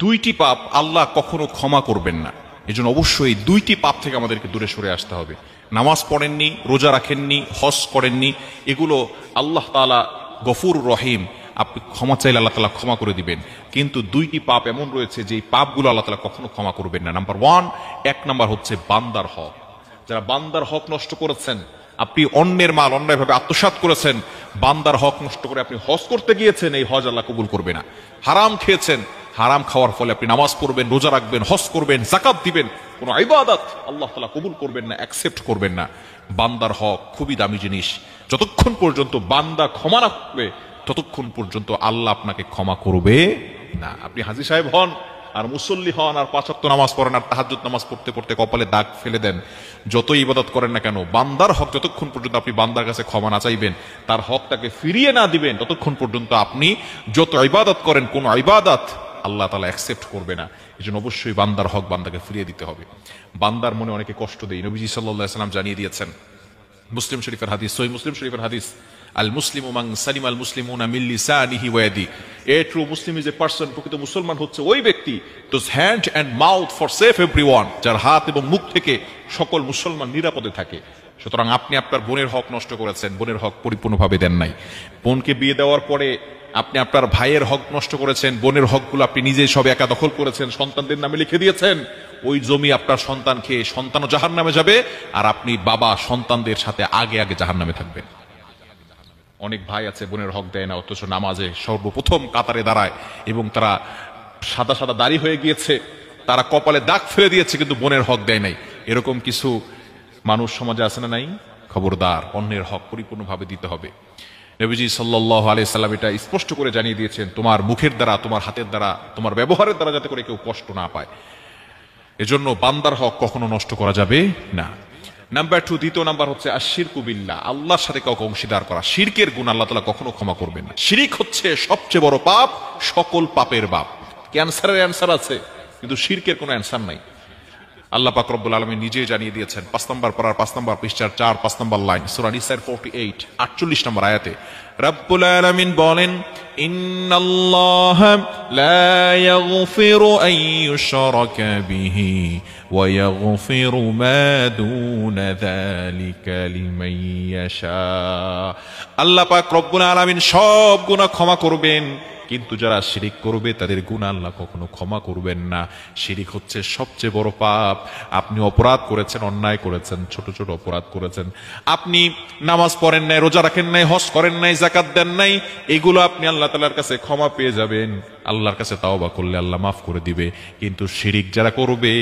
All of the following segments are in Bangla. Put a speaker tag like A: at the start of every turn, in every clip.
A: দুইটি পাপ আল্লাহ কখনো ক্ষমা করবেন না। এজন্য অবশ্যই দুইটি পাপ থেকে আমাদেরকে দূরে সরে আসতে হবে। নামাজ পড়েননি, রোজা রাখেননি, হজ করেননি, এগুলো আল্লাহ তাআলা গফুর রহিম, আপনি ক্ষমা চাইলে আল্লাহ তাআলা ক্ষমা করে দিবেন। কিন্তু দুইটি পাপ এমন রয়েছে যে এই পাপগুলো আল্লাহ তাআলা কখনো ক্ষমা করবেন না। নাম্বার ওয়ান, এক নাম্বার হচ্ছে বান্দার হক। যারা বান্দার হক নষ্ট করেছেন, আপনি অন্যের মাল অন্যায়ভাবে আত্মসাৎ করেছেন, বান্দার হক নষ্ট করে আপনি হজ করতে গিয়েছেন, এই হজ আল্লাহ কবুল করবে না। হারাম খেয়েছেন, হারাম খাওয়ার ফলে আপনি নামাজ পড়বেন, রোজা রাখবেন, হজ করবেন, যাকাত দিবেন, কোন ইবাদত আল্লাহ তাআলা কবুল করবেন না, অ্যাকসেপ্ট করবেন না। বান্দার হক খুবই দামি জিনিস। যতক্ষণ পর্যন্ত বান্দা ক্ষমা না করবে, ততক্ষণ পর্যন্ত আল্লাহ আপনাকে ক্ষমা করবে না। আপনি হাজী সাহেব হন আর মুসল্লি হন আর 5 ওয়াক্ত নামাজ পড়েন আর তাহাজ্জুদ নামাজ পড়তে পড়তে কপালে দাগ ফেলে দেন, যতই ইবাদত করেন না কেন, বান্দার হক যতক্ষণ পর্যন্ত আপনি বান্দার কাছে ক্ষমা না চাইবেন, তার হক তাকে ফিরিয়ে না দিবেন, ততক্ষণ পর্যন্ত আপনি যত ইবাদত করেন, কোন ইবাদত আল্লাহ তাআলা অ্যাকসেপ্ট করবে না। এজন্য অবশ্যই বান্দার হক বান্দাকে ফিরিয়ে দিতে হবে। বান্দার মনে অনেকে কষ্ট দেয়, নবীজি সাল্লাল্লাহু আলাইহি ওয়াসাল্লাম জানিয়ে দিয়েছেন, মুসলিম শরীফের হাদিস, সহিহ মুসলিম শরীফের হাদিস, আল মুসলিমু মান সালিমা আল মুসলিমুনা মিন লিসানিহি ওয়া ইয়াদিহি। A true Muslim is a person, প্রকৃত মুসলমান হচ্ছে ওই ব্যক্তি, those hand and mouth for safe everyone, যার হাত এবং মুখ থেকে সকল মুসলমান নিরাপদে থাকে। সুতরাং আপনি আপনার বোনের হক নষ্ট করেছেন, বোনের হক পরিপূর্ণভাবে দেন নাই। বোনকে বিয়ে দেওয়ার পরে আপনি আপনার ভাইয়ের হক নষ্ট করেছেন, বোনের হকগুলো আপনি নিজেই সব একা দখল করেছেন, সন্তানদের নামে লিখে দিয়েছেন। ওই জমি আপনার সন্তান খেয়ে সন্তানও জাহান্নামে যাবে, আর আপনি বাবা সন্তানদের সাথে আগে আগে জাহান্নামে থাকবেন। অনেক ভাই আছে বোনের হক দেয় না, অথচ নামাজে সর্বপ্রথম কাতারে দাঁড়ায় এবং তারা সাদা সাদা দাড়ি হয়ে গিয়েছে, তারা কপালে দাগ ফেলে দিয়েছে, কিন্তু বোনের হক দেয় নাই। এরকম কিছু মানুষ সমাজে আছে না নাই? খবরদার, অন্যের হক পরিপূর্ণভাবে দিতে হবে। নবীজি সাল্লাল্লাহু আলাইহি সাল্লাম এটা স্পষ্ট করে জানিয়ে দিয়েছেন, তোমার মুখের দ্বারা, তোমার হাতের দ্বারা, তোমার ব্যবহারের দ্বারা যাতে করে কেউ কষ্ট না পায়। এজন্য বান্দার হক কখনো নষ্ট করা যাবে না। নাম্বার 2, দ্বিতীয় নাম্বার হচ্ছে আশিরকু বিল্লাহ, আল্লাহর সাথে কাউকে অংশীদার করা। শিরকের গুনাহ আল্লাহ তাআলা কখনো ক্ষমা করবেন না। শিরক হচ্ছে সবচেয়ে বড় পাপ, সকল পাপের বাপ। ক্যান্সারের অ্যানসার আছে, কিন্তু শিরকের কোনো অ্যানসার নাই। আল্লাহ পাক রব্বুল আলামিন নিজেই জানিয়ে দিয়েছেন 5 নম্বর পারার 5 নম্বর পৃষ্ঠার 4-5 নম্বর লাইন, সূরা নিসার 48 48 নম্বর আয়াতে রব্বুল আলামিন বলেন, ইন্নাল্লাহা লা ইয়াগফিরু আন ইউশরাকা বিহি ওয়া ইয়াগফিরু মা দুনা যালিকা লিমান ইয়াশা। আল্লাহ পাক রব্বুল আলামিন সব গুনাহ ক্ষমা করবেন, কিন্তু যারা শিরিক করবে তাদের গুনাহ আল্লাহ কখনো ক্ষমা করবেন না। শিরিক হচ্ছে সবচেয়ে বড় পাপ। আপনি অপরাধ করেছেন, অন্যায় করেছেন, ছোট ছোট অপরাধ করেছেন, আপনি নামাজ পড়েন নাই, রোজা রাখেন নাই, হজ করেন নাই, যাকাত দেন নাই, এগুলো আপনি আল্লাহ তাআলার কাছে ক্ষমা পেয়ে যাবেন। আল্লাহর কাছে তাওবা করলে আল্লাহ মাফ করে দিবে। কিন্তু শিরিক যারা করবে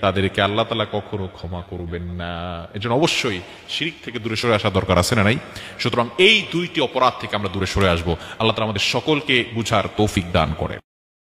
A: তাদেরকে আল্লাহ তাআলা কখনো ক্ষমা করবেন না। এজন্য অবশ্যই শিরিক থেকে দূরে সরে আসা দরকার আছে না নাই? সুতরাং এই দুইটি অপরাধ থেকে আমরা দূরে সরে আসবো। আল্লাহ তাআলা আমাদের সকলকে বুঝার তৌফিক দান করেন।